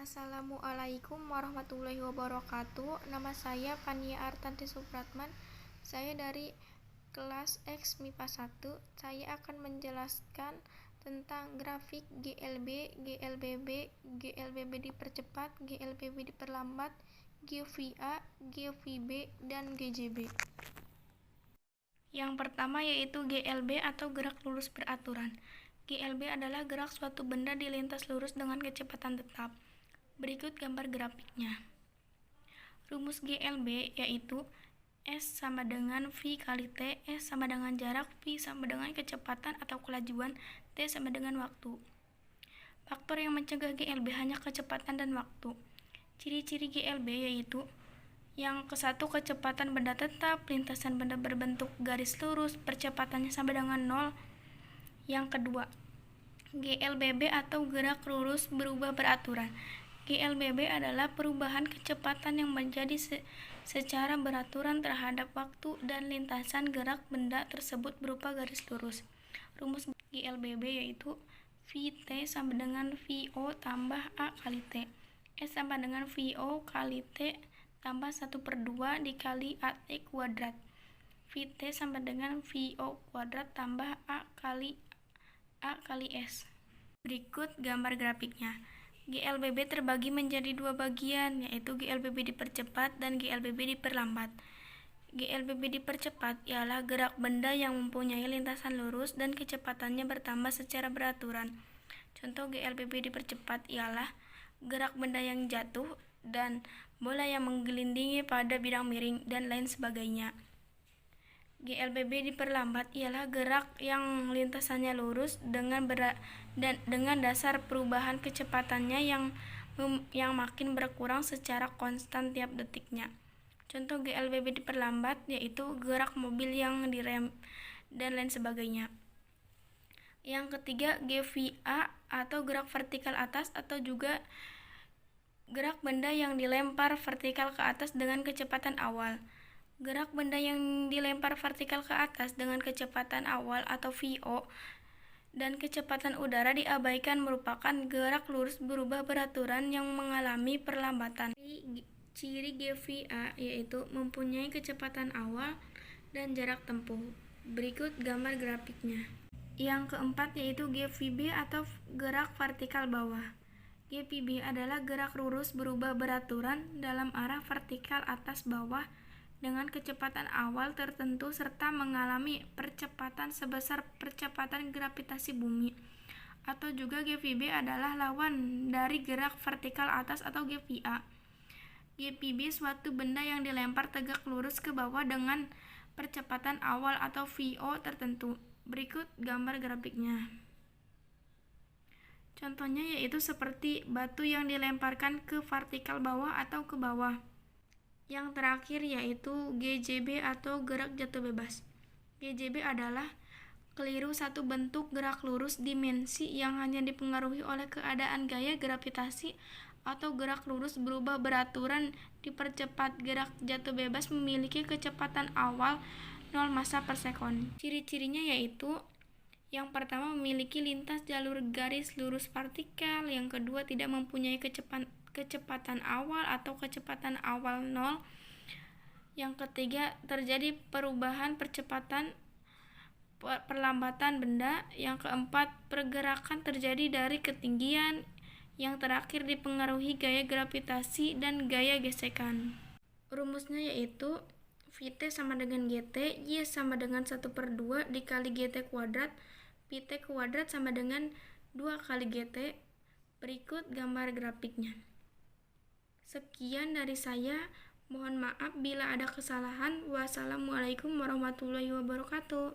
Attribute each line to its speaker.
Speaker 1: Assalamualaikum warahmatullahi wabarakatuh. Nama saya Fania Artanti Supratman. Saya dari kelas X MIPA 1. Saya akan menjelaskan tentang grafik GLB, GLBB, GLBB dipercepat, GLBB diperlambat, GVA, GVB, dan GJB. Yang pertama yaitu GLB atau gerak lurus beraturan. GLB adalah gerak suatu benda di lintas lurus dengan kecepatan tetap. Berikut gambar grafiknya. Rumus GLB yaitu S sama dengan V kali T, S sama dengan jarak, V sama dengan kecepatan atau kelajuan, T sama dengan waktu. Faktor yang mencegah GLB hanya kecepatan dan waktu. Ciri-ciri GLB yaitu yang ke-1, kecepatan benda tetap, lintasan benda berbentuk garis lurus, percepatannya sama dengan 0. Yang kedua, GLBB atau gerak lurus berubah beraturan. GLBB adalah perubahan kecepatan yang menjadi secara beraturan terhadap waktu dan lintasan gerak benda tersebut berupa garis lurus. Rumus GLBB yaitu VT sama dengan VO tambah A kali T. S sama dengan VO kali T tambah 1/2 dikali AT kuadrat. VT sama dengan VO kuadrat tambah A kali S. Berikut gambar grafiknya. GLBB terbagi menjadi dua bagian, yaitu GLBB dipercepat dan GLBB diperlambat. GLBB dipercepat ialah gerak benda yang mempunyai lintasan lurus dan kecepatannya bertambah secara beraturan. Contoh GLBB dipercepat ialah gerak benda yang jatuh dan bola yang menggelindingi pada bidang miring dan lain sebagainya. GLBB diperlambat ialah gerak yang lintasannya lurus dengan dasar perubahan kecepatannya yang makin berkurang secara konstan tiap detiknya. Contoh GLBB diperlambat yaitu gerak mobil yang direm dan lain sebagainya. Yang ketiga, GVA atau gerak vertikal atas atau juga gerak benda yang dilempar vertikal ke atas dengan kecepatan awal. Gerak benda yang dilempar vertikal ke atas dengan kecepatan awal atau VO dan kecepatan udara diabaikan merupakan gerak lurus berubah beraturan yang mengalami perlambatan. Ciri GVA yaitu mempunyai kecepatan awal dan jarak tempuh. Berikut gambar grafiknya. Yang keempat yaitu GVB atau gerak vertikal bawah. GVB adalah gerak lurus berubah beraturan dalam arah vertikal atas bawah dengan kecepatan awal tertentu serta mengalami percepatan sebesar percepatan gravitasi bumi. Atau juga GVB adalah lawan dari gerak vertikal atas atau GVA. GVB suatu benda yang dilempar tegak lurus ke bawah dengan percepatan awal atau VO tertentu. Berikut gambar grafiknya. Contohnya yaitu seperti batu yang dilemparkan ke vertikal bawah atau ke bawah. Yang terakhir yaitu GJB atau gerak jatuh bebas. GJB adalah keliru satu bentuk gerak lurus dimensi yang hanya dipengaruhi oleh keadaan gaya gravitasi atau gerak lurus berubah beraturan dipercepat. Gerak jatuh bebas memiliki kecepatan awal 0 massa per sekon. Ciri-cirinya yaitu yang pertama memiliki lintas jalur garis lurus vertikal, yang kedua tidak mempunyai kecepatan awal atau kecepatan awal 0. Yang ketiga terjadi perubahan percepatan perlambatan benda. Yang keempat pergerakan terjadi dari ketinggian. Yang terakhir dipengaruhi gaya gravitasi dan gaya gesekan. Rumusnya yaitu VT sama dengan GT, Y sama dengan 1/2 dikali GT kuadrat, PT kuadrat sama dengan 2 kali GT. Berikut gambar grafiknya. Sekian dari saya, mohon maaf bila ada kesalahan. Wassalamualaikum warahmatullahi wabarakatuh.